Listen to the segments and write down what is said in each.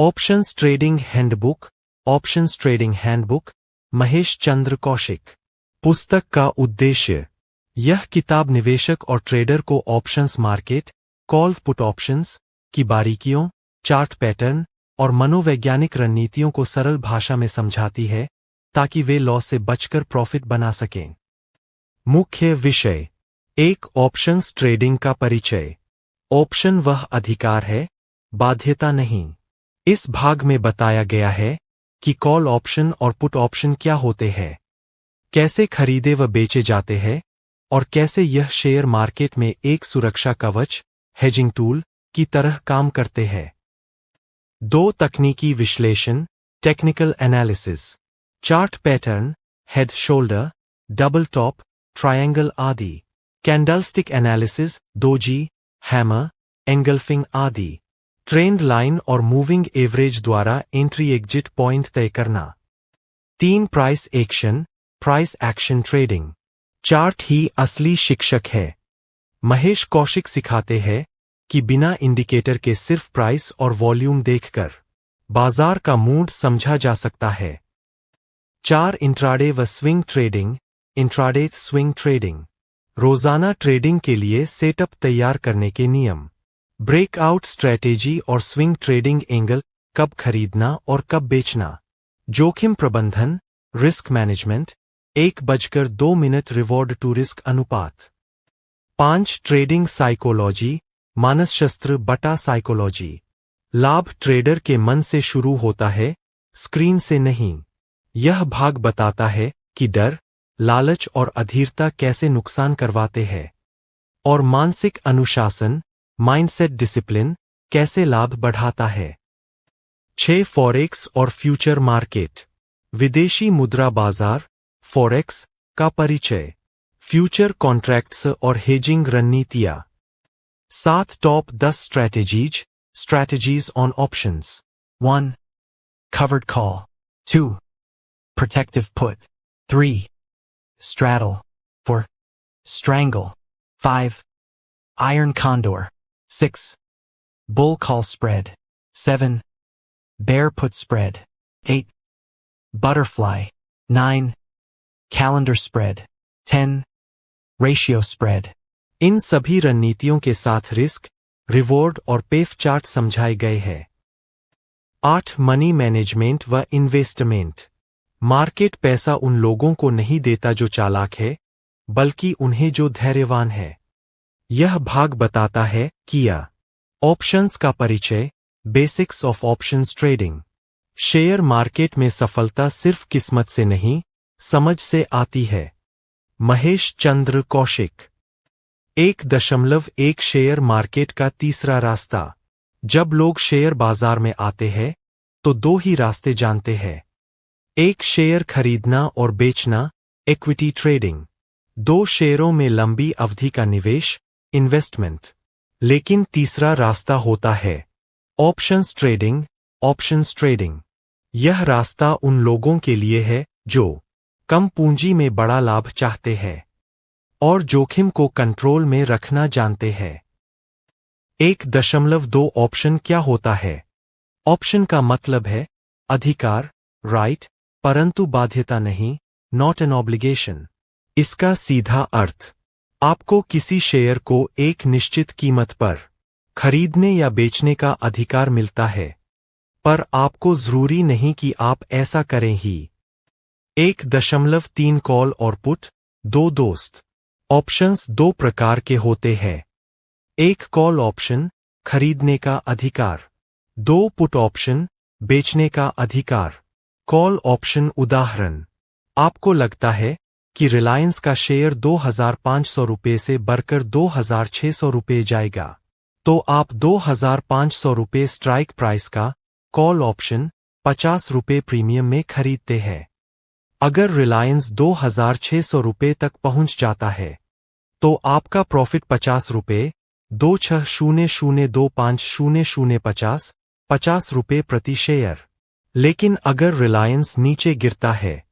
Options trading handbook, options trading handbook, Mahesh Chandra Kaushik. पुस्तक का उद्देश्य। यह किताब निवेशक और ट्रेडर को options market, call put options की बारीकियों, चार्ट पैटर्न और मनोवैज्ञानिक रणनीतियों को सरल भाषा में समझाती है ताकि वे लॉस से बचकर प्रॉफिट बना सकें। मुख्य विषय। 1. ऑप्शंस ट्रेडिंग का परिचय। ऑप्शन वह अधिकार है, बाध्यता नहीं। इस भाग में बताया गया है कि कॉल ऑप्शन और पुट ऑप्शन क्या होते हैं, कैसे खरीदे व बेचे जाते हैं और कैसे यह शेयर मार्केट में एक सुरक्षा कवच, हेजिंग टूल की तरह काम करते हैं। 2. तकनीकी विश्लेषण, technical analysis. Chart pattern, head shoulder, double top, triangle आदि। Candlestick analysis, doji, hammer, engulfing आदि। ट्रेंड लाइन और मूविंग एवरेज द्वारा एंट्री एग्जिट पॉइंट तय करना। 3. Price action, price action trading. Chart ही असली शिक्षक है। महेश कौशिक सिखाते हैं कि बिना इंडिकेटर के सिर्फ प्राइस और वॉल्यूम देखकर बाजार का मूड समझा जा सकता है। 4. इंट्राडे व swing trading, intraday swing trading. रोजाना ट्रेडिंग के लिए सेटअप तैयार करने के नियम, ब्रेकआउट स्ट्रैटेजी और स्विंग ट्रेडिंग एंगल, कब खरीदना और कब बेचना। जोखिम प्रबंधन, risk management, 1:02 reward to risk अनुपात। 5. ट्रेडिंग साइकोलॉजी, मानसशास्त्र बटा साइकोलॉजी। लाभ ट्रेडर के मन से शुरू होता है, स्क्रीन से नहीं। यह भाग बताता है कि डर, लालच और अधीरता कैसे नुकसान करवाते हैं और मानसिक अनुशासन, माइंडसेट डिसिप्लिन कैसे लाभ बढ़ाता है। 6. फॉरेक्स और फ्यूचर मार्केट, विदेशी मुद्रा बाजार, फॉरेक्स का परिचय, फ्यूचर कॉन्ट्रैक्ट्स और हेजिंग रणनीतियां। 7. Top 10 strategies on options. 1. Covered call. 2. Protective put. 3. Straddle. 4. Strangle. 5. Iron condor. 6. Bull call spread. 7. Bear put spread. 8. Butterfly. 9. Calendar spread. 10. Ratio spread. इन सभी रणनीतियों के साथ रिस्क, रिवॉर्ड और पेफ चार्ट समझाए गए हैं। 8. मनी मैनेजमेंट व इन्वेस्टमेंट। मार्केट पैसा उन लोगों को नहीं देता जो चालाक है, बल्कि उन्हें जो धैर्यवान है। यह भाग बताता है कि ऑप्शंस का परिचय, basics of options trading. Share market में सफलता सिर्फ किस्मत से नहीं, समझ से आती है। महेश चंद्र कौशिक। 1.1 शेयर मार्केट का तीसरा रास्ता। जब लोग शेयर बाजार में आते हैं तो 2 ही रास्ते जानते हैं। 1. शेयर खरीदना और बेचना, इक्विटी ट्रेडिंग। 2 शेयरों में लंबी अवधि का निवेश, इन्वेस्टमेंट। लेकिन तीसरा रास्ता होता है ऑप्शंस ट्रेडिंग, ऑप्शंस ट्रेडिंग। यह रास्ता उन लोगों के लिए है जो कम पूंजी में बड़ा लाभ चाहते हैं और जोखिम को कंट्रोल में रखना जानते हैं। 1.2 ऑप्शन क्या होता है? ऑप्शन का मतलब है अधिकार, राइट, परंतु बाध्यता नहीं, नॉट एन ऑब्लिगेशन। इसका सीधा अर्थ, आपको किसी शेयर को एक निश्चित कीमत पर खरीदने या बेचने का अधिकार मिलता है, पर आपको जरूरी नहीं कि आप ऐसा करें ही। 1.3 कॉल और पुट, 2 दोस्त। ऑप्शंस 2 प्रकार के होते हैं। 1 कॉल ऑप्शन, खरीदने का अधिकार। 2 पुट ऑप्शन, बेचने का अधिकार। कॉल ऑप्शन उदाहरण, आपको लगता है कि रिलायंस का शेयर 2,500 रुपये से बढ़कर 2,600 रुपये जाएगा, तो आप 2,500 रुपये स्ट्राइक प्राइस का कॉल ऑप्शन 50 रुपये प्रीमियम में खरीदते हैं। अगर रिलायंस 2,600 रुपये तक पहुंच जाता है, तो आपका प्रॉफिट 50 रुपये, 2600250050 50 रुपये प्रति शेयर। लेकिन अगर रिलायंस नीचे गिरता है,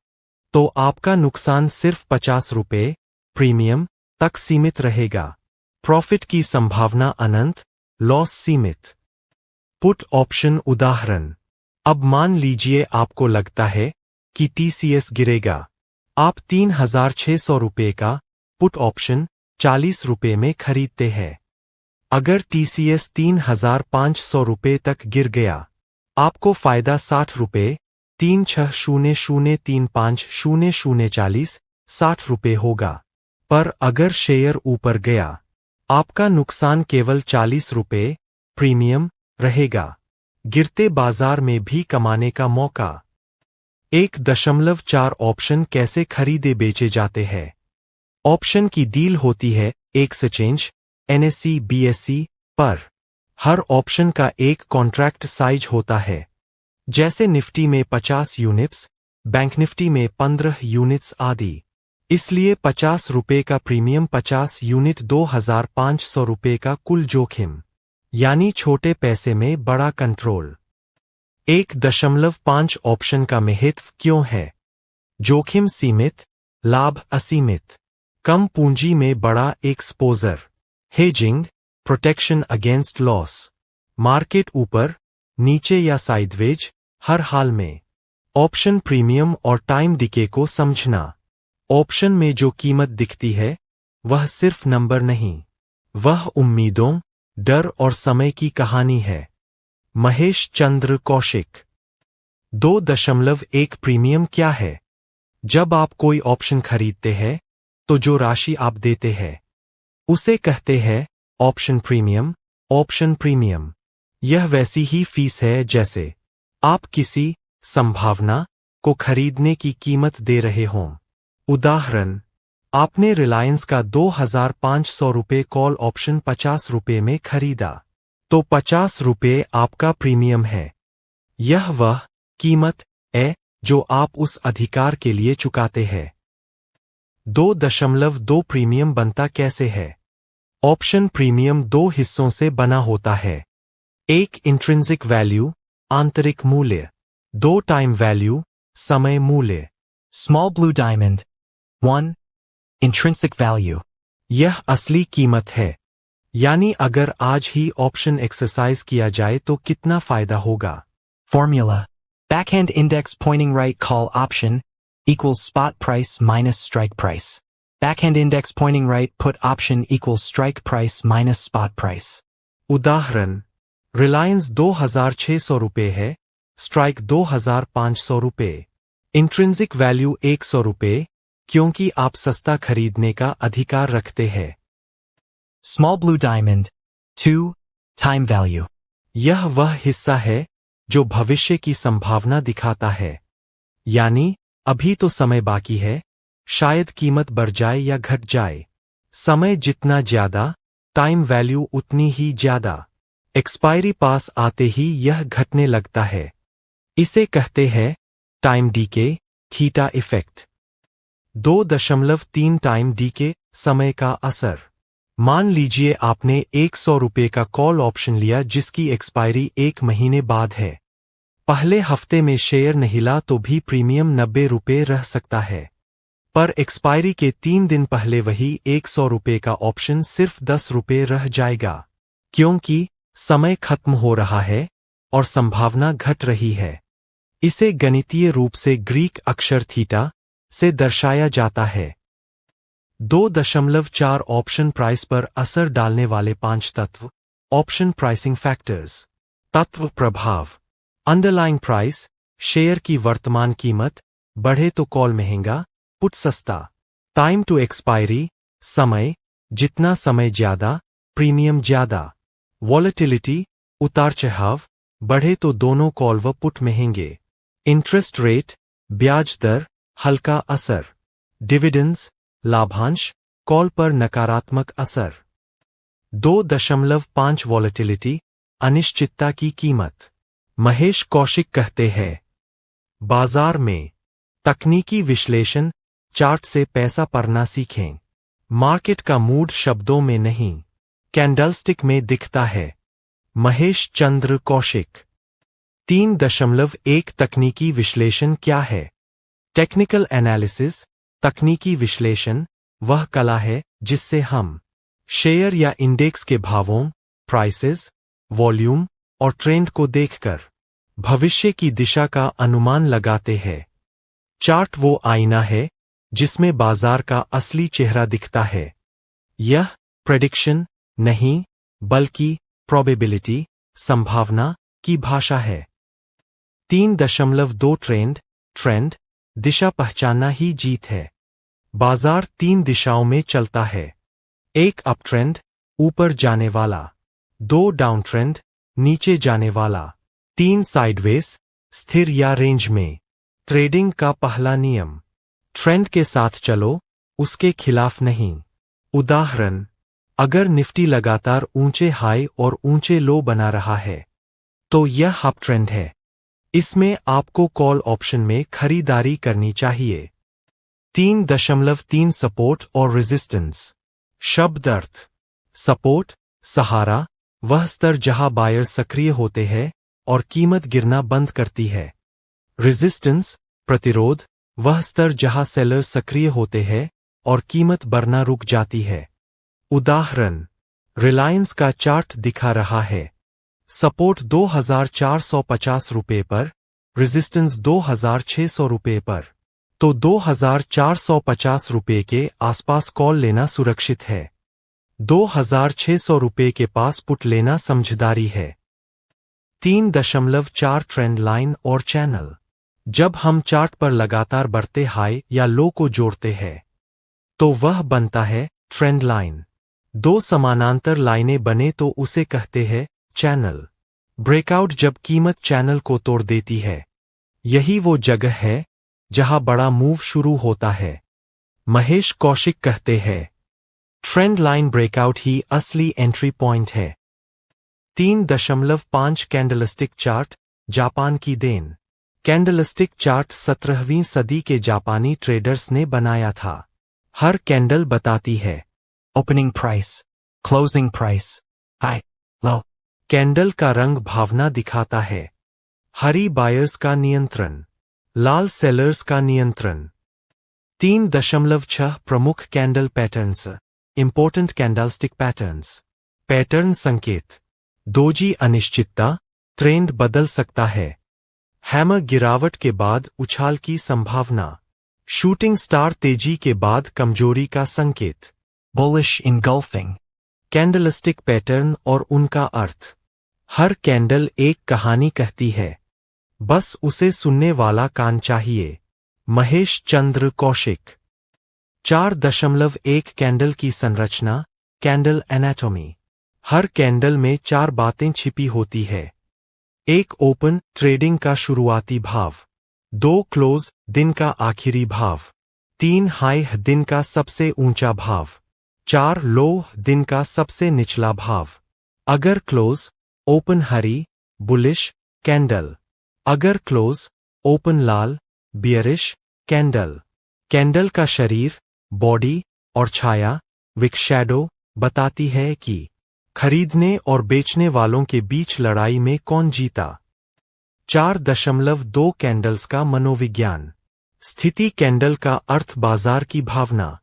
तो आपका नुकसान सिर्फ 50 रुपये प्रीमियम तक सीमित रहेगा। प्रॉफिट की संभावना अनंत, लॉस सीमित। पुट ऑप्शन उदाहरण, अब मान लीजिए आपको लगता है कि टीसीएस गिरेगा। आप 3,600 रुपये का पुट ऑप्शन 40 रुपये में खरीदते हैं। अगर टीसीएस 3,500 रुपये तक गिर गया, आपको फायदा 60 रुपये 3600350040 60 रुपये होगा। पर अगर शेयर ऊपर गया, आपका नुकसान केवल 40 रुपये प्रीमियम रहेगा। गिरते बाजार में भी कमाने का मौका। 1.4 ऑप्शन कैसे खरीदे बेचे जाते हैं। ऑप्शन की डील होती है एक्सचेंज एनएसई बीएसई पर। हर ऑप्शन का एक कॉन्ट्रैक्ट साइज होता है। जैसे निफ्टी में 50 यूनिट्स, बैंक निफ्टी में 15 यूनिट्स आदि। इसलिए 50 रुपये का प्रीमियम 50 यूनिट 2,500 रुपये का कुल जोखिम, यानी छोटे पैसे में बड़ा कंट्रोल। 1.5 ऑप्शन का महत्व क्यों है। जोखिम सीमित, लाभ असीमित। कम पूंजी में बड़ा exposure. Hedging, protection against loss. Market ऊपर, नीचे या साइडवेज, हर हाल में। ऑप्शन प्रीमियम और टाइम डिके को समझना। ऑप्शन में जो कीमत दिखती है, वह सिर्फ नंबर नहीं, वह उम्मीदों, डर और समय की कहानी है। महेश चंद्र कौशिक। 2.1 प्रीमियम क्या है। जब आप कोई ऑप्शन खरीदते हैं, तो जो राशि आप देते हैं, उसे कहते हैं ऑप्शन प्रीमियम। ऑप्शन प्रीमियम यह वैसी ही फीस है जैसे आप किसी संभावना को खरीदने की कीमत दे रहे हों। उदाहरण, आपने रिलायंस का 2,500 रुपये कॉल ऑप्शन 50 रुपये में खरीदा, तो 50 रुपये आपका प्रीमियम है। यह वह कीमत है जो आप उस अधिकार के लिए चुकाते हैं। 2.2 प्रीमियम बनता कैसे है। ऑप्शन प्रीमियम दो हिस्सों से बना होता है। एक इंट्रिंसिक वैल्यू, आंतरिक मूल्य। 2 टाइम वैल्यू, समय मूल्य। Small blue diamond. 1. Intrinsic value. यह असली कीमत है, यानी अगर आज ही ऑप्शन एक्सरसाइज किया जाए तो कितना फायदा होगा। Formula. Backhand index pointing right call option equals spot price minus strike price. Backhand index pointing right put option equals strike price minus spot price. उदाहरण, रिलायंस 2,600 रुपये है, स्ट्राइक 2,500 रुपये। इंट्रिंसिक वैल्यू 100 रुपये, क्योंकि आप सस्ता खरीदने का अधिकार रखते हैं। Small blue diamond. 2. Time value. यह वह हिस्सा है जो भविष्य की संभावना दिखाता है, यानी अभी तो समय बाकी है, शायद कीमत बढ़ जाए या घट जाए। समय जितना ज्यादा, टाइम वैल्यू उतनी ही ज्यादा। एक्सपायरी पास आते ही यह घटने लगता है। इसे कहते हैं time DK, theta effect. 2.3 time DK, समय का असर। मान लीजिए आपने 100 रुपये का कॉल ऑप्शन लिया जिसकी एक्सपायरी 1 महीने बाद है। पहले हफ्ते में शेयर नहीं हिला तो भी प्रीमियम 90 रुपये रह सकता है। पर एक्सपायरी के 3 दिन पहले वही 100 रुपये का ऑप्शन सिर्फ 10 रुपये रह जाएगा, क्योंकि समय खत्म हो रहा है और संभावना घट रही है। इसे गणितीय रूप से ग्रीक अक्षर थीटा से दर्शाया जाता है। 2.4 ऑप्शन प्राइस पर असर डालने वाले 5 तत्व। Option pricing factors. तत्व प्रभाव। अंडरलाइंग प्राइस, शेयर की वर्तमान कीमत, बढ़े तो कॉल महंगा, पुट सस्ता। टाइम टू एक्सपायरी, समय, जितना समय ज्यादा, प्रीमियम ज्यादा। वॉलेटिलिटी, उतार चढ़ाव, बढ़े तो दोनों कॉल व पुट महंगे। इंटरेस्ट रेट, ब्याज दर, हल्का असर। डिविडेंड्स, लाभांश, कॉल पर नकारात्मक असर। 2.5 वॉलेटिलिटी, अनिश्चितता की कीमत। महेश कौशिक कहते हैं, बाजार में तकनीकी विश्लेषण, चार्ट से पैसा पढ़ना सीखें। मार्केट का मूड शब्दों में नहीं, कैंडलस्टिक में दिखता है। महेश चंद्र कौशिक। 3.1 तकनीकी विश्लेषण क्या है। टेक्निकल एनालिसिस, तकनीकी विश्लेषण वह कला है जिससे हम शेयर या इंडेक्स के भावों, प्राइसेस, वॉल्यूम और ट्रेंड को देखकर भविष्य की दिशा का अनुमान लगाते हैं। चार्ट वो आईना है जिसमें बाजार का असली चेहरा दिखता है। यह प्रेडिक्शन नहीं बल्कि प्रोबेबिलिटी संभावना की भाषा है। 3.2 ट्रेंड दिशा पहचानना ही जीत है। बाजार 3 दिशाओं में चलता है। 1 अप ट्रेंड ऊपर जाने वाला, 2 डाउन ट्रेंड नीचे जाने वाला, 3 साइडवेज स्थिर या रेंज में। ट्रेडिंग का पहला नियम, ट्रेंड के साथ चलो, उसके खिलाफ नहीं। उदाहरण, अगर निफ्टी लगातार ऊंचे हाई और ऊंचे लो बना रहा है तो यह अप ट्रेंड है। इसमें आपको कॉल ऑप्शन में खरीदारी करनी चाहिए। 3.3 सपोर्ट और रेजिस्टेंस। शब्द अर्थ, सपोर्ट सहारा वह स्तर जहां बायर सक्रिय होते हैं और कीमत गिरना बंद करती है। रेजिस्टेंस प्रतिरोध वह स्तर जहां सेलर सक्रिय होते हैं और कीमत बढ़ना रुक जाती है। उदाहरण, रिलायंस का चार्ट दिखा रहा है। सपोर्ट 2450 रुपये पर, रेजिस्टेंस 2600 रुपये पर। तो 2450 रुपये के आसपास कॉल लेना सुरक्षित है। 2600 रुपये के पास पुट लेना समझदारी है। 3.4 ट्रेंड लाइन और चैनल। जब हम चार्ट पर लगातार बढ़ते हाई या लो को जोड़ते हैं तो वह बनता है ट्रेंड लाइन। 2 समानांतर लाइनें बने तो उसे कहते हैं चैनल। ब्रेकआउट जब कीमत चैनल को तोड़ देती है, यही वो जगह है जहां बड़ा मूव शुरू होता है। महेश कौशिक कहते हैं, ट्रेंड लाइन ब्रेकआउट ही असली एंट्री पॉइंट है। 3.5 कैंडलस्टिक चार्ट जापान की देन। कैंडलस्टिक चार्ट 17वीं सदी के जापानी ट्रेडर्स ने बनाया था। हर कैंडल बताती है Opening price, closing price, high, low. Candle का रंग भावना दिखाता है। हरी बायर्स का नियंत्रण, लाल सेलर्स का नियंत्रण। 3.6 प्रमुख candle patterns, important candlestick patterns. Pattern संकेत, दोजी अनिश्चितता, ट्रेंड बदल सकता है। हैमर गिरावट के बाद उछाल की संभावना। शूटिंग स्टार तेजी के बाद कमजोरी का संकेत। Bullish engulfing. कैंडलस्टिक पैटर्न और उनका अर्थ। हर कैंडल एक कहानी कहती है, बस उसे सुनने वाला कान चाहिए। महेश चंद्र कौशिक। 4.1 कैंडल की संरचना, कैंडल एनाटॉमी। हर कैंडल में 4 बातें छिपी होती है। 1 ओपन ट्रेडिंग का शुरुआती भाव, 2 क्लोज दिन का आखिरी भाव, 3 हाई दिन का सबसे ऊंचा भाव, 4 लो दिन का सबसे निचला भाव। अगर क्लोज ओपन हरी बुलिश कैंडल, अगर क्लोज ओपन लाल बियरिश कैंडल। कैंडल का शरीर बॉडी और छाया विक शैडो बताती है कि खरीदने और बेचने वालों के बीच लड़ाई में कौन जीता। 4.2 कैंडल्स का मनोविज्ञान। स्थिति कैंडल का अर्थ बाजार की भावना।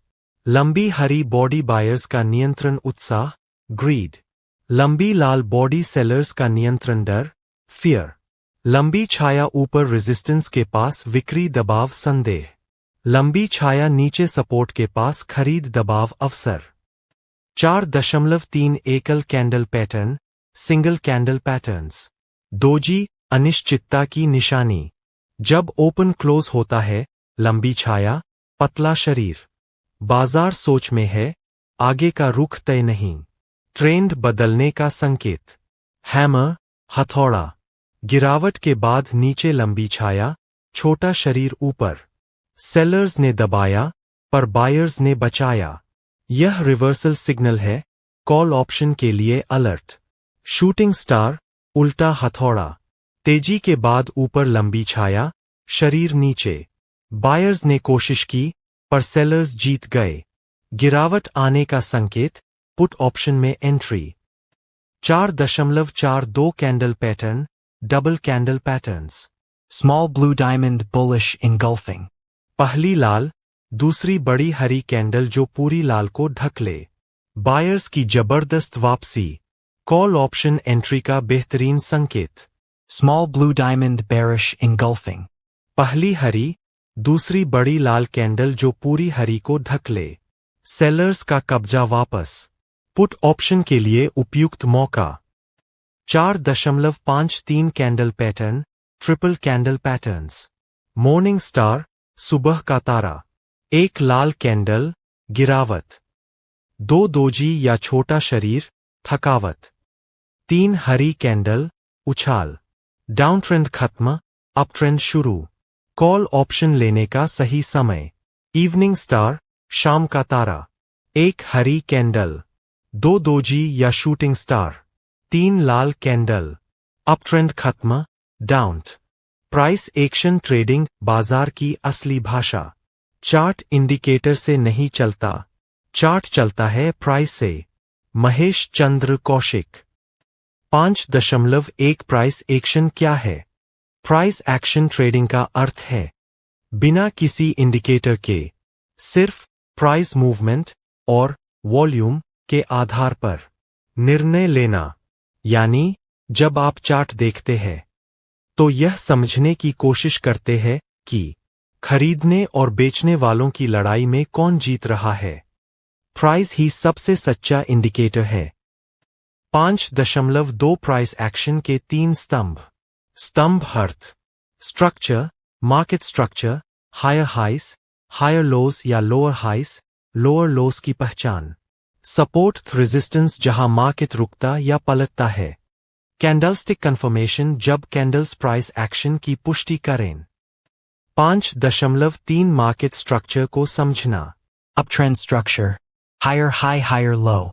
लंबी हरी बॉडी बायर्स का नियंत्रण उत्साह ग्रीड, लंबी लाल बॉडी सेलर्स का नियंत्रण डर फियर, लंबी छाया ऊपर रेजिस्टेंस के पास विक्री दबाव संदेह, लंबी छाया नीचे सपोर्ट के पास खरीद दबाव अवसर। 4.3 एकल candle pattern, single candle patterns. Doji अनिश्चितता की निशानी। जब ओपन क्लोज होता है, लंबी छाया पतला शरीर। बाजार सोच में है, आगे का रुख तय नहीं। ट्रेंड बदलने का संकेत। हैमर हथौड़ा। गिरावट के बाद नीचे लंबी छाया, छोटा शरीर ऊपर। सेलर्स ने दबाया पर बायर्स ने बचाया। यह रिवर्सल सिग्नल है, कॉल ऑप्शन के लिए अलर्ट। शूटिंग स्टार उल्टा हथौड़ा। तेजी के बाद ऊपर लंबी छाया, शरीर नीचे। बायर्स ने कोशिश की पर सेलर्स जीत गए। गिरावट आने का संकेत, पुट ऑप्शन में entry. 4.42 candle pattern, double candle patterns. Small blue diamond bullish engulfing. पहली लाल, दूसरी बड़ी हरी कैंडल जो पूरी लाल को ढक ले। बायर्स की जबरदस्त वापसी, कॉल ऑप्शन एंट्री का बेहतरीन संकेत। Small blue diamond bearish engulfing. पहली हरी, दूसरी बड़ी लाल कैंडल जो पूरी हरी को ढक ले। सेलर्स का कब्जा वापस। पुट ऑप्शन के लिए उपयुक्त मौका। 4.53 candle pattern, triple candle patterns. Morning star, सुबह का तारा। एक लाल कैंडल, गिरावट। 2 दोजी या छोटा शरीर, थकावट। 3 हरी कैंडल, उछाल। डाउन ट्रेंड खत्म, अप ट्रेंड शुरू। कॉल ऑप्शन लेने का सही समय। इवनिंग स्टार, शाम का तारा। 1 हरी कैंडल, 2 दोजी या शूटिंग स्टार। 3 लाल कैंडल, अप ट्रेंड खत्म, डाउन। प्राइस एक्शन ट्रेडिंग बाजार की असली भाषा। चार्ट इंडिकेटर से नहीं चलता, चार्ट चलता है प्राइस से। महेश चंद्र कौशिक। 5.1 प्राइस एक्शन क्या है? प्राइस एक्शन ट्रेडिंग का अर्थ है बिना किसी इंडिकेटर के, सिर्फ प्राइस मूवमेंट और वॉल्यूम के आधार पर निर्णय लेना। यानी जब आप चार्ट देखते हैं तो यह समझने की कोशिश करते हैं कि खरीदने और बेचने वालों की लड़ाई में कौन जीत रहा है। प्राइस ही सबसे सच्चा इंडिकेटर है। 5.2 प्राइस एक्शन के 3 स्तंभ। स्तंभ अर्थ, structure, market structure, higher highs, higher lows या लोअर हाइस, लोअर लोज की पहचान। सपोर्ट रेजिस्टेंस जहां मार्केट रुकता या पलटता है। कैंडलस्टिक कंफर्मेशन जब कैंडल्स प्राइस एक्शन की पुष्टि करें। 5.3 मार्केट स्ट्रक्चर को समझना। Uptrend structure. Higher high, higher low.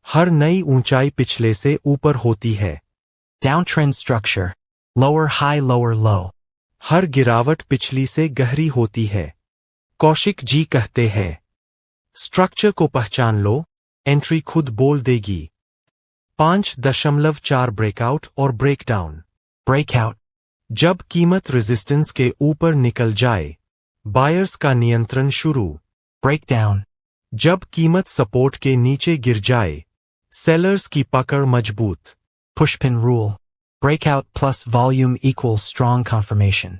हर नई ऊंचाई पिछले से ऊपर होती है। Downtrend structure. Lower high, lower low. हर गिरावट पिछली से गहरी होती है। कौशिक जी कहते हैं, स्ट्रक्चर को पहचान लो, एंट्री खुद बोल देगी। 5.4 ब्रेकआउट और ब्रेकडाउन। Breakout. जब कीमत रेजिस्टेंस के ऊपर निकल जाए, बायर्स का नियंत्रण शुरू। Breakdown. जब कीमत सपोर्ट के नीचे गिर जाए, सेलर्स की पकड़ मजबूत। Pushpin rule. Breakout plus volume equals strong confirmation.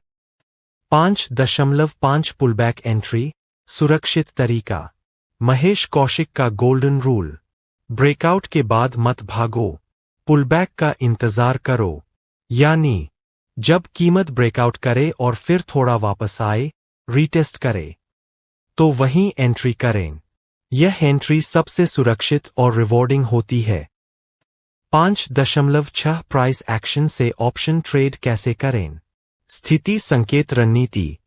5.5 pullback entry, सुरक्षित तरीका। महेश कौशिक का गोल्डन रूल। ब्रेकआउट के बाद मत भागो, पुलबैक का इंतजार करो। यानी जब कीमत ब्रेकआउट करे और फिर थोड़ा वापस आए, रीटेस्ट करे, तो वहीं एंट्री करें। यह एंट्री सबसे सुरक्षित और रिवॉर्डिंग होती है। 5.6 प्राइस एक्शन से ऑप्शन ट्रेड कैसे करें? स्थिति संकेत रणनीति।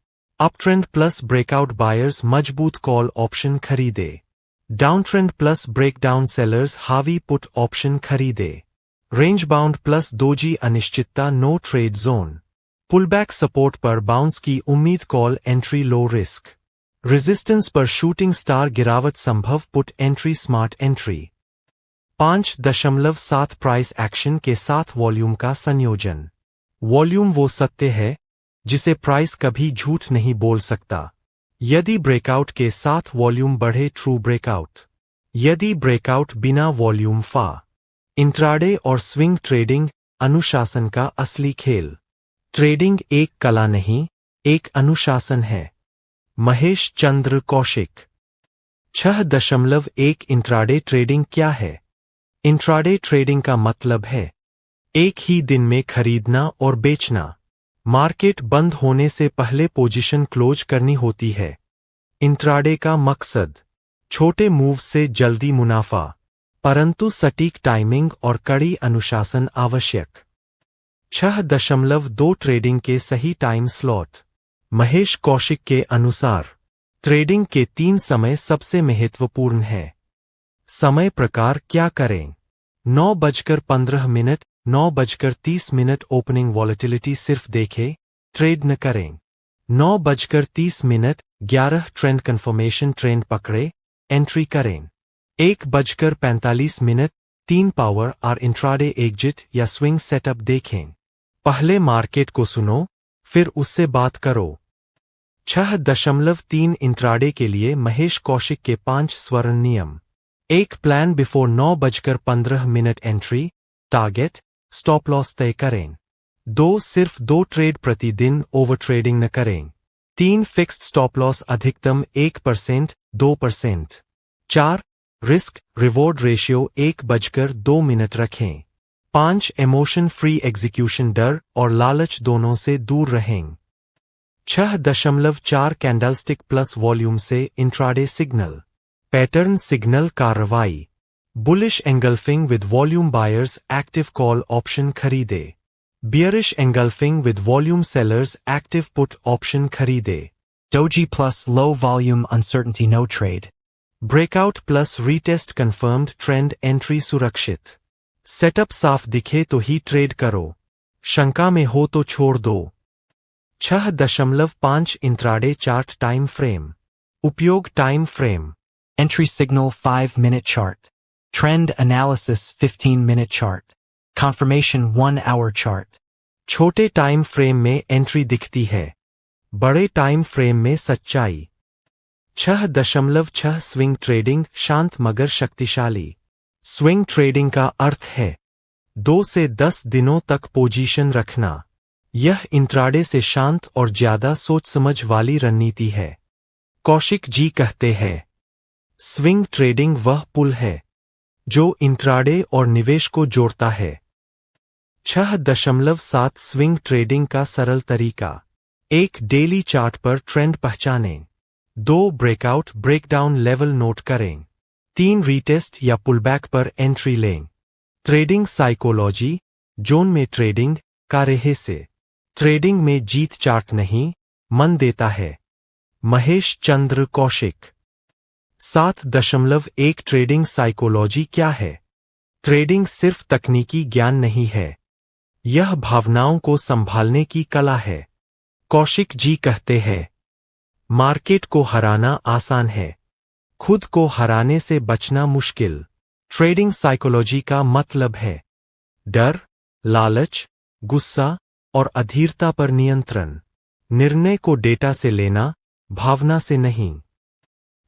अपट्रेंड प्लस ब्रेकआउट बायर्स मजबूत कॉल ऑप्शन खरीदे। डाउनट्रेंड प्लस ब्रेकडाउन सेलर्स हावी पुट ऑप्शन खरीदे। रेंज बाउंड प्लस दोजी अनिश्चितता no trade zone. Pullback support पर बाउंस की उम्मीद call entry low risk. Resistance पर शूटिंग स्टार गिरावट संभव put entry smart entry. 5.7 price action के साथ वॉल्यूम का संयोजन। वॉल्यूम वो सत्य है जिसे प्राइस कभी झूठ नहीं बोल सकता। यदि ब्रेकआउट के साथ वॉल्यूम बढ़े ट्रू ब्रेकआउट। यदि ब्रेकआउट बिना वॉल्यूम फा। इंट्राडे और स्विंग ट्रेडिंग अनुशासन का असली खेल। ट्रेडिंग एक कला नहीं, एक अनुशासन है। महेश चंद्र कौशिक। 6.1 इंट्राडे ट्रेडिंग क्या है? इंट्राडे ट्रेडिंग का मतलब है एक ही दिन में खरीदना और बेचना। मार्केट बंद होने से पहले पोजीशन क्लोज करनी होती है। इंट्राडे का मकसद छोटे मूव से जल्दी मुनाफा, परंतु सटीक टाइमिंग और कड़ी अनुशासन आवश्यक। 6.2 ट्रेडिंग के सही टाइम स्लॉट। महेश कौशिक के अनुसार ट्रेडिंग के 3 समय सबसे महत्वपूर्ण हैं। समय प्रकार क्या करें? 9:15, 9:30 ओपनिंग वॉलेटिलिटी सिर्फ देखें, ट्रेड न करें। 9:30, 11 ट्रेंड कंफर्मेशन ट्रेंड पकड़े, एंट्री करें। 1:45, 3 पावर आर इंट्राडे एग्जिट या स्विंग सेटअप देखें। पहले मार्केट को सुनो, फिर उससे बात करो। 6.3 इंट्राडे के लिए महेश कौशिक के 5 स्वर्ण नियम। 1 plan before 9:15 entry, target, stop loss तय करें। 2 सिर्फ 2 ट्रेड प्रतिदिन ओवर ट्रेडिंग न करें। 3 फिक्स्ड स्टॉप लॉस अधिकतम 1%, 2%। 4 रिस्क रिवॉर्ड रेशियो 1:02 रखें। 5 इमोशन फ्री एग्जीक्यूशन डर और लालच दोनों से दूर रहें। 6.4 कैंडलस्टिक प्लस वॉल्यूम से इंट्राडे सिग्नल। पैटर्न सिग्नल कार्रवाई। Bullish engulfing with volume buyers active call option खरीदे। Bearish engulfing with volume sellers active put option खरीदे। Doji plus low volume uncertainty no trade. Breakout plus retest confirmed trend entry सुरक्षित। Setup साफ दिखे तो ही trade करो, शंका में हो तो छोड़ दो। 6.5 इंट्राडे चार्ट टाइम फ्रेम। उपयोग time frame. Entry signal 5-minute chart. Trend analysis 15-minute chart. Confirmation 1-hour chart. छोटे टाइम फ्रेम में एंट्री दिखती है, बड़े टाइम फ्रेम में सच्चाई। 6.6 स्विंग ट्रेडिंग शांत मगर शक्तिशाली। स्विंग ट्रेडिंग का अर्थ है 2 से 10 दिनों तक पोजीशन रखना। यह इंट्राडे से शांत और ज्यादा सोच समझ वाली रणनीति है। कौशिक जी कहते हैं, स्विंग ट्रेडिंग वह पुल है जो इंट्राडे और निवेश को जोड़ता है। 6.7 स्विंग ट्रेडिंग का सरल तरीका। 1 डेली चार्ट पर ट्रेंड पहचानें। 2 ब्रेकआउट ब्रेकडाउन लेवल नोट करें। 3 रीटेस्ट या पुलबैक पर एंट्री लें। ट्रेडिंग साइकोलॉजी, जोन में ट्रेडिंग का रहस्य। ट्रेडिंग में जीत चार्ट नहीं, मन देता है। महेश चंद्र कौशिक। 7.1 ट्रेडिंग साइकोलॉजी क्या है? ट्रेडिंग सिर्फ तकनीकी ज्ञान नहीं है, यह भावनाओं को संभालने की कला है। कौशिक जी कहते हैं, मार्केट को हराना आसान है, खुद को हराने से बचना मुश्किल। ट्रेडिंग साइकोलॉजी का मतलब है डर, लालच, गुस्सा और अधीरता पर नियंत्रण। निर्णय को डेटा से लेना, भावना से नहीं।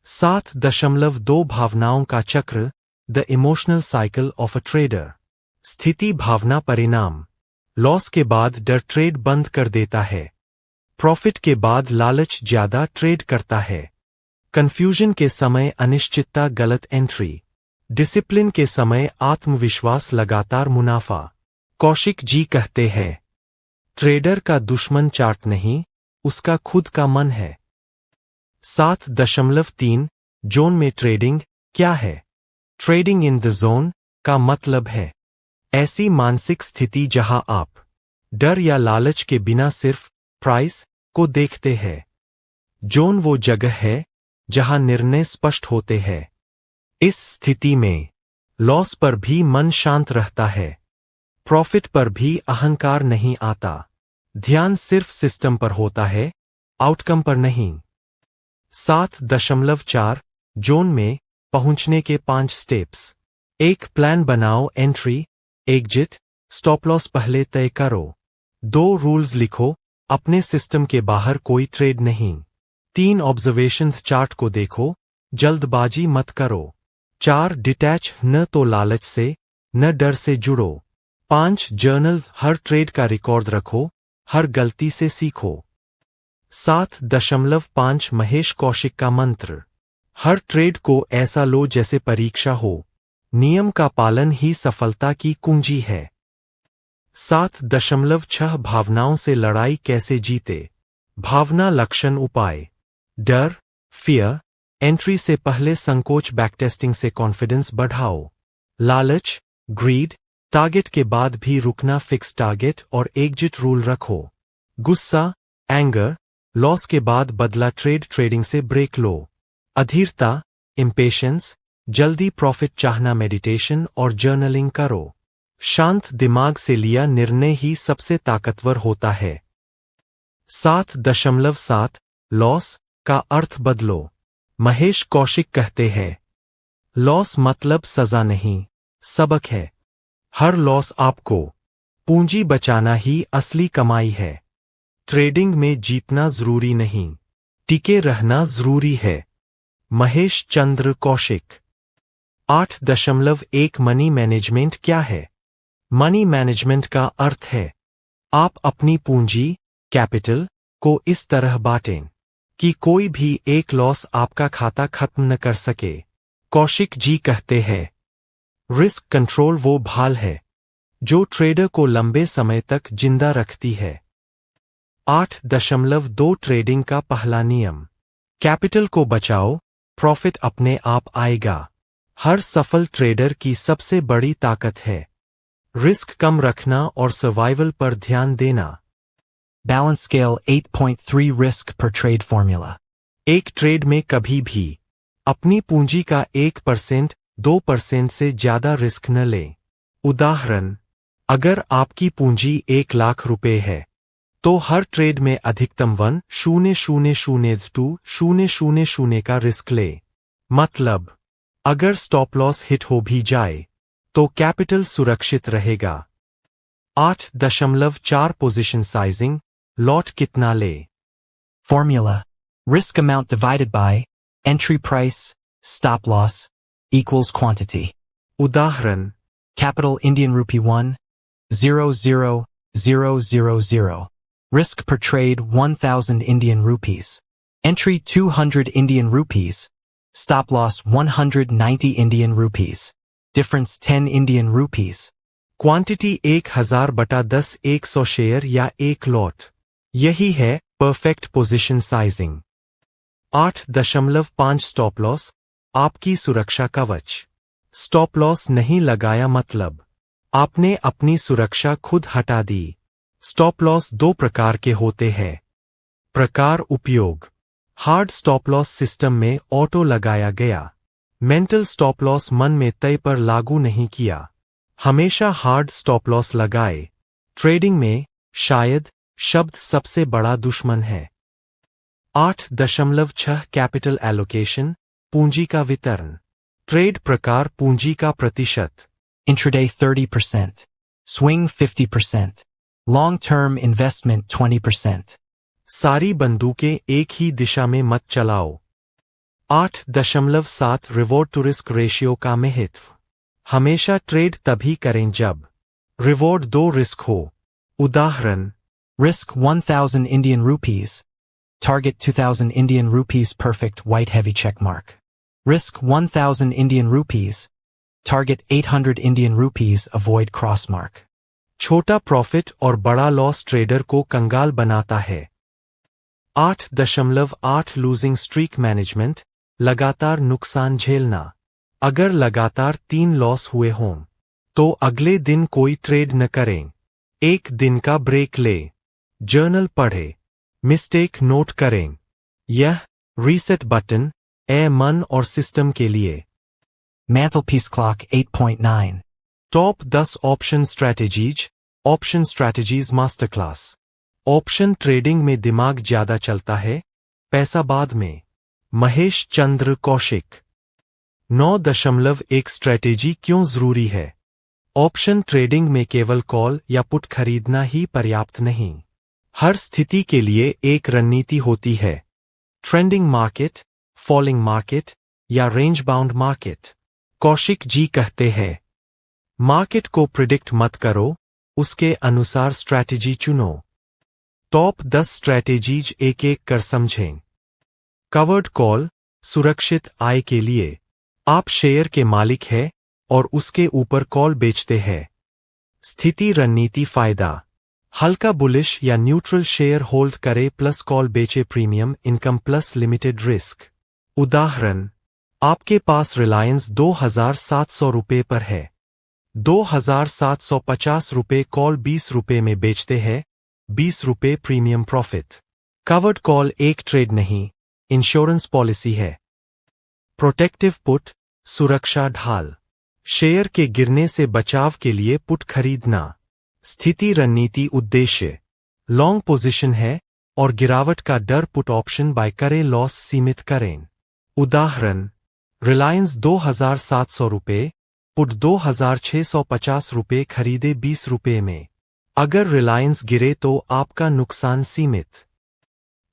7.2 भावनाओं का चक्र, the emotional cycle of a trader. स्थिति, भावना, परिणाम। लॉस के बाद डर ट्रेड बंद कर देता है। प्रॉफिट के बाद लालच ज्यादा ट्रेड करता है। कंफ्यूजन के समय अनिश्चितता, गलत एंट्री। डिसिप्लिन के समय आत्मविश्वास, लगातार मुनाफा। कौशिक जी कहते हैं, ट्रेडर का दुश्मन चार्ट नहीं, उसका खुद का मन है। 7.3 जोन में ट्रेडिंग क्या है? ट्रेडिंग इन द जोन का मतलब है ऐसी मानसिक स्थिति जहां आप डर या लालच के बिना सिर्फ प्राइस को देखते हैं। जोन वो जगह है जहां निर्णय स्पष्ट होते हैं। इस स्थिति में लॉस पर भी मन शांत रहता है, प्रॉफिट पर भी अहंकार नहीं आता। ध्यान सिर्फ सिस्टम पर होता है, आउटकम पर नहीं। 7.4 जोन में पहुंचने के 5 स्टेप्स। 1 प्लान बनाओ, एंट्री, एग्जिट, स्टॉप लॉस पहले तय करो। 2 रूल्स लिखो, अपने सिस्टम के बाहर कोई ट्रेड नहीं। 3 ऑब्जर्वेशन चार्ट को देखो, जल्दबाजी मत करो। 4 डिटैच, न तो लालच से न डर से जुड़ो। 5 जर्नल, हर ट्रेड का रिकॉर्ड रखो, हर गलती से सीखो। 7.5 महेश कौशिक का मंत्र। हर ट्रेड को ऐसा लो जैसे परीक्षा हो, नियम का पालन ही सफलता की कुंजी है। 7.6 भावनाओं से लड़ाई कैसे जीते? भावना, लक्षण, उपाय। डर, फियर, एंट्री से पहले संकोच, बैकटेस्टिंग से कॉन्फिडेंस बढ़ाओ। लालच, ग्रीड, टारगेट के बाद भी रुकना, फिक्स टारगेट और एग्जिट रूल रखो। गुस्सा, एंगर, लॉस के बाद बदला ट्रेड, ट्रेडिंग से ब्रेक लो। अधीरता, इम्पेशेंस, जल्दी प्रॉफिट चाहना, मेडिटेशन और जर्नलिंग करो। शांत दिमाग से लिया निर्णय ही सबसे ताकतवर होता है। 7.7 लॉस का अर्थ बदलो। महेश कौशिक कहते हैं, लॉस मतलब सजा नहीं, सबक है। हर लॉस आपको पूंजी बचाना ही असली कमाई है। ट्रेडिंग में जीतना जरूरी नहीं, टिके रहना जरूरी है। महेश चंद्र कौशिक। 8.1 मनी मैनेजमेंट क्या है? मनी मैनेजमेंट का अर्थ है आप अपनी पूंजी कैपिटल को इस तरह बांटें कि कोई भी एक लॉस आपका खाता खत्म न कर सके। कौशिक जी कहते हैं, रिस्क कंट्रोल वो भाल है जो ट्रेडर को लंबे समय तक जिंदा रखती है। 8.2 ट्रेडिंग का पहला नियम, कैपिटल को बचाओ, प्रॉफिट अपने आप आएगा। हर सफल ट्रेडर की सबसे बड़ी ताकत है रिस्क कम रखना और सर्वाइवल पर ध्यान देना। Balance Scale 8.3 Risk per Trade Formula. एक ट्रेड में कभी भी अपनी पूंजी का 1%, 2% से ज्यादा रिस्क न लें। उदाहरण, अगर आपकी पूंजी 1 लाख रुपए है तो हर ट्रेड में अधिकतम 1.0002000 का रिस्क ले। मतलब, अगर स्टॉप लॉस हिट हो भी जाए तो कैपिटल सुरक्षित रहेगा। 8.4 पोजीशन साइजिंग, लॉट कितना ले। Formula. Risk amount divided by entry price, stop loss, equals quantity. उदाहरण, Capital Indian Rupee 1,000,000. Risk per trade 1,000 Indian rupees. Entry 200 Indian rupees. Stop loss 190 Indian rupees. Difference 10 Indian rupees. Quantity 1000/10 100 share या एक lot. यही है perfect position sizing. 8.5 stop loss, आपकी सुरक्षा कवच। Stop loss नहीं लगाया मतलब आपने अपनी सुरक्षा खुद हटा दी। स्टॉप लॉस 2 प्रकार के होते हैं। प्रकार उपयोग, हार्ड स्टॉप लॉस सिस्टम में ऑटो लगाया गया। मेंटल स्टॉप लॉस मन में तय पर लागू नहीं किया। हमेशा हार्ड स्टॉप लॉस लगाए। ट्रेडिंग में शायद शब्द सबसे बड़ा दुश्मन है। 8.6 कैपिटल एलोकेशन, पूंजी का वितरण। ट्रेड प्रकार, पूंजी का प्रतिशत। Intraday 30%. Swing 50%. Long-term investment 20%. सारी बंदूकें एक ही दिशा में मत चलाओ। 8.7 रिवॉर्ड टू रिस्क रेशियो का महत्व। हमेशा ट्रेड तभी करें जब रिवॉर्ड 2 रिस्क हो। उदाहरण, Risk 1,000 Indian rupees. Target 2,000 Indian rupees. Perfect white heavy check mark. Risk 1,000 Indian rupees. Target 800 Indian rupees. Avoid cross mark. छोटा प्रॉफिट और बड़ा लॉस ट्रेडर को कंगाल बनाता है। 8.8 लूजिंग स्ट्रीक मैनेजमेंट, लगातार नुकसान झेलना। अगर लगातार 3 लॉस हुए हों तो अगले दिन कोई ट्रेड न करें। एक दिन का ब्रेक ले, जर्नल पढ़े, मिस्टेक नोट करें। यह रीसेट बटन मन और सिस्टम के लिए। Mantelpiece Clock 8.9. Top 10 option strategies, option strategies master class. Option trading में दिमाग ज्यादा चलता है, पैसा बाद में। महेश चंद्र कौशिक। 9.1 स्ट्रैटेजी क्यों जरूरी है। ऑप्शन ट्रेडिंग में केवल कॉल या पुट खरीदना ही पर्याप्त नहीं। हर स्थिति के लिए एक रणनीति होती है। ट्रेंडिंग मार्केट, फॉलिंग मार्केट या range bound market. Kaushik ji कहते हैं, मार्केट को प्रिडिक्ट मत करो, उसके अनुसार स्ट्रैटेजी चुनो। टॉप 10 स्ट्रैटेजीज एक एक कर समझें। कवर्ड कॉल, सुरक्षित आय के लिए। आप शेयर के मालिक हैं और उसके ऊपर कॉल बेचते हैं। स्थिति रणनीति फायदा, हल्का बुलिश या न्यूट्रल शेयर होल्ड करे प्लस कॉल बेचे, premium income plus limited risk. उदाहरण, आपके पास रिलायंस 2,700 रुपये पर है। 2,750 रुपये कॉल 20 रुपये में बेचते हैं, 20 रुपये प्रीमियम प्रॉफिट। कवर्ड कॉल एक ट्रेड नहीं, इंश्योरेंस पॉलिसी है। प्रोटेक्टिव पुट, सुरक्षा ढाल। शेयर के गिरने से बचाव के लिए पुट खरीदना। स्थिति रणनीति उद्देश्य, लॉन्ग पोजीशन है और गिरावट का डर, पुट ऑप्शन बाय करें, लॉस सीमित करें। उदाहरण, रिलायंस 2,700 रुपये, पुट 2,650 रुपये खरीदे 20 रुपये में। अगर रिलायंस गिरे तो आपका नुकसान सीमित।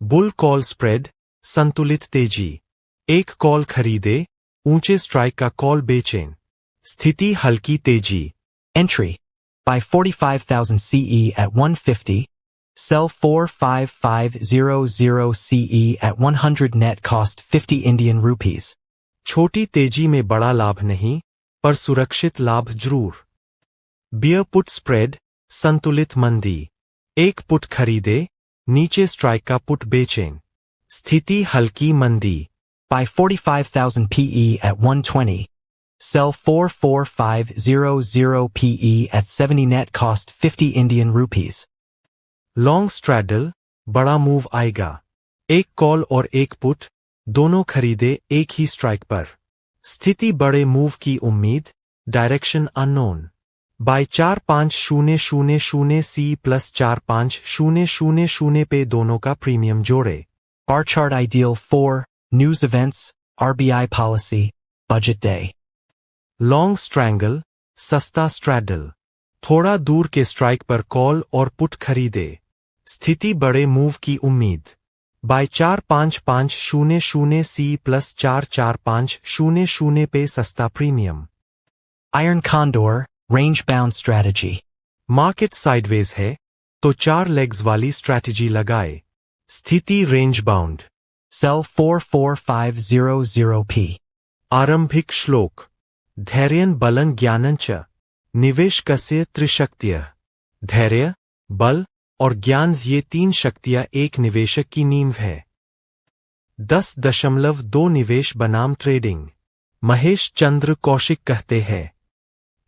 बुल कॉल स्प्रेड, संतुलित तेजी। एक कॉल खरीदे, ऊंचे स्ट्राइक का कॉल बेचें। स्थिति हल्की तेजी। Entry. Buy 45,000 CE at 150. Sell 45500 CE at 100 net cost 50 Indian rupees. छोटी तेजी में बड़ा लाभ नहीं, पर सुरक्षित लाभ जरूर। बियर पुट स्प्रेड, संतुलित मंदी। एक पुट खरीदे, नीचे स्ट्राइक का पुट बेचें। स्थिति हल्की मंदी। Buy 45,000 PE at 120. Sell 44500 PE at 70 net cost 50 Indian rupees. Long straddle, बड़ा मूव आएगा। एक कॉल और एक पुट, दोनों खरीदे एक ही स्ट्राइक पर। स्थिति बड़े मूव की उम्मीद, direction unknown. Buy 4500 C plus 4500 पे दोनों का प्रीमियम जोड़े। Bar chart ideal 4, news events, RBI policy, budget day. Long strangle, सस्ता स्ट्रैडल। थोड़ा दूर के स्ट्राइक पर कॉल और पुट खरीदे। स्थिति बड़े मूव की उम्मीद। बाय 4500 C प्लस 4450 पे सस्ता premium. Iron Condor, range bound strategy. Market sideways है, तो 4 लेग्स वाली स्ट्रैटेजी लगाए। स्थिति रेंज बाउंड। Sell 44500 P. आरंभिक श्लोक। धैर्यं बलं ज्ञानं च निवेशकस्य त्रिशक्तियः। धैर्य, बल और ज्ञान ये 3 शक्तियां एक निवेशक की नींव है। 10.2 निवेश बनाम ट्रेडिंग। महेश चंद्र कौशिक कहते हैं,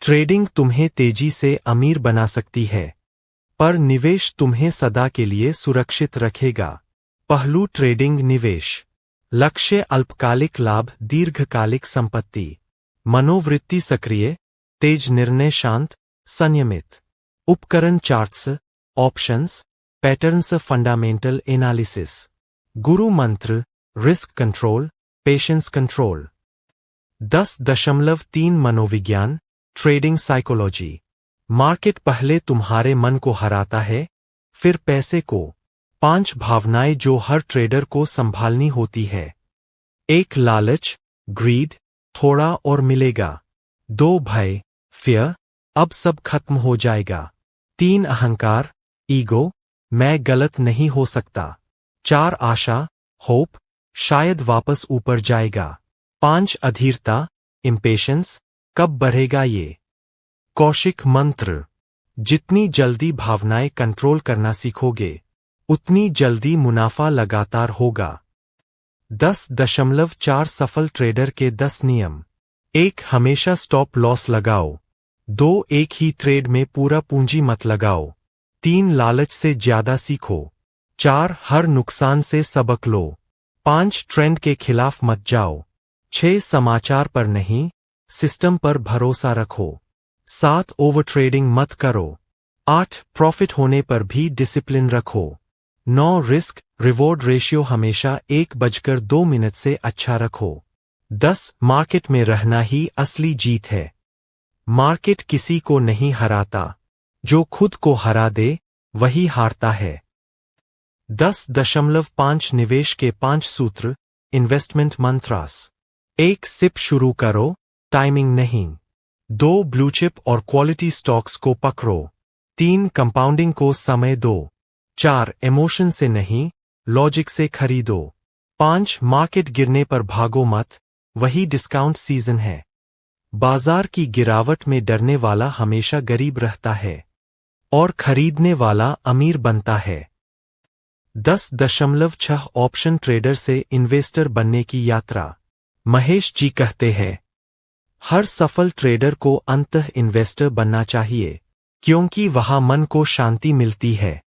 ट्रेडिंग तुम्हें तेजी से अमीर बना सकती है, पर निवेश तुम्हें सदा के लिए सुरक्षित रखेगा। पहलू ट्रेडिंग निवेश। लक्ष्य अल्पकालिक लाभ, दीर्घकालिक संपत्ति। मनोवृत्ति सक्रिय, तेज निर्णय शांत, संयमित। उपकरण charts, options, patterns fundamental analysis. गुरु मंत्र, रिस्क कंट्रोल, पेशेंस कंट्रोल। 10.3 मनोविज्ञान, ट्रेडिंग साइकोलॉजी। मार्केट पहले तुम्हारे मन को हराता है, फिर पैसे को। 5 भावनाएं जो हर ट्रेडर को संभालनी होती है। 1 लालच, ग्रीड, थोड़ा और मिलेगा। 2 भय, फियर, अब सब खत्म हो जाएगा। 3 अहंकार, ईगो, मैं गलत नहीं हो सकता। 4 आशा, होप, शायद वापस ऊपर जाएगा। 5 अधीरता, इम्पेशंस, कब बढ़ेगा ये। कौशिक मंत्र। जितनी जल्दी भावनाएं कंट्रोल करना सीखोगे, उतनी जल्दी मुनाफा लगातार होगा। 10.4 सफल ट्रेडर के 10 नियम। 1 हमेशा स्टॉप लॉस लगाओ। 2 एक ही ट्रेड में पूरा पूंजी मत लगाओ। 3 लालच से ज्यादा सीखो। 4 हर नुकसान से सबक लो। 5 ट्रेंड के खिलाफ मत जाओ। 6 समाचार पर नहीं, सिस्टम पर भरोसा रखो। 7 ओवर ट्रेडिंग मत करो। 8 प्रॉफिट होने पर भी डिसिप्लिन रखो। 9 रिस्क रिवॉर्ड रेशियो हमेशा 1:02 से अच्छा रखो। 10 मार्केट में रहना ही असली जीत है। मार्केट किसी को नहीं हराता, जो खुद को हरा दे वही हारता है। 10.5 निवेश के 5 सूत्र, इन्वेस्टमेंट मंत्रास। 1 सिप शुरू करो, टाइमिंग नहीं। 2 ब्लूचिप और क्वालिटी स्टॉक्स को पकड़ो। 3 कंपाउंडिंग को समय दो। 4 इमोशन से नहीं, लॉजिक से खरीदो। 5 मार्केट गिरने पर भागो मत, वही डिस्काउंट सीजन है। बाजार की गिरावट में डरने वाला हमेशा गरीब रहता है, और खरीदने वाला अमीर बनता है। 10.6 ऑप्शन ट्रेडर से इन्वेस्टर बनने की यात्रा। महेश जी कहते हैं, हर सफल ट्रेडर को अंततः इन्वेस्टर बनना चाहिए, क्योंकि वहां मन को शांति मिलती है।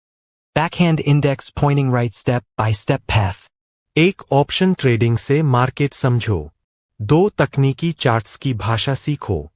Backhand index pointing right step by step path. 1 option trading से मार्केट समझो। 2 तकनीकी चार्ट्स की भाषा सीखो।